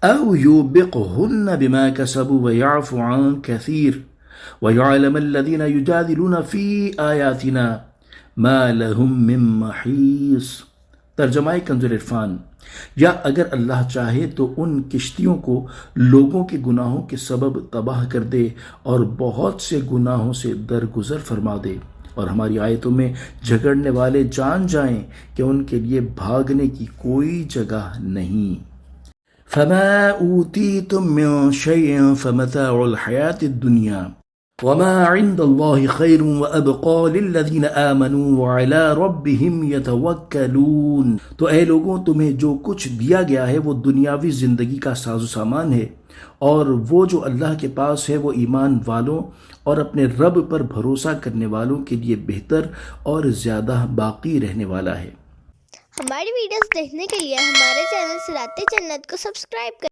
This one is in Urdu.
أو يوبقهن بما كسبوا ويعفو عن كثير ويعلم الذين يجادلون في آياتنا ما لهم من محيص۔ ترجمہ کنز عرفان، یا اگر اللہ چاہے تو ان کشتیوں کو لوگوں کے گناہوں کے سبب تباہ کر دے اور بہت سے گناہوں سے درگزر فرما دے، اور ہماری آیتوں میں جھگڑنے والے جان جائیں کہ ان کے لیے بھاگنے کی کوئی جگہ نہیں۔ فما أوتيتم من شيء فمتاع الحياة الدنيا وما عند الله خير وأبقى للذين آمنوا وعلى ربهم يتوكلون۔ تو اے لوگوں، تمہیں جو کچھ دیا گیا ہے وہ دنیاوی زندگی کا ساز و سامان ہے، اور وہ جو اللہ کے پاس ہے وہ ایمان والوں اور اپنے رب پر بھروسہ کرنے والوں کے لیے بہتر اور زیادہ باقی رہنے والا ہے۔ ہماری ویڈیوز دیکھنے کے لیے ہمارے چینل صراط جنت کو سبسکرائب کریں۔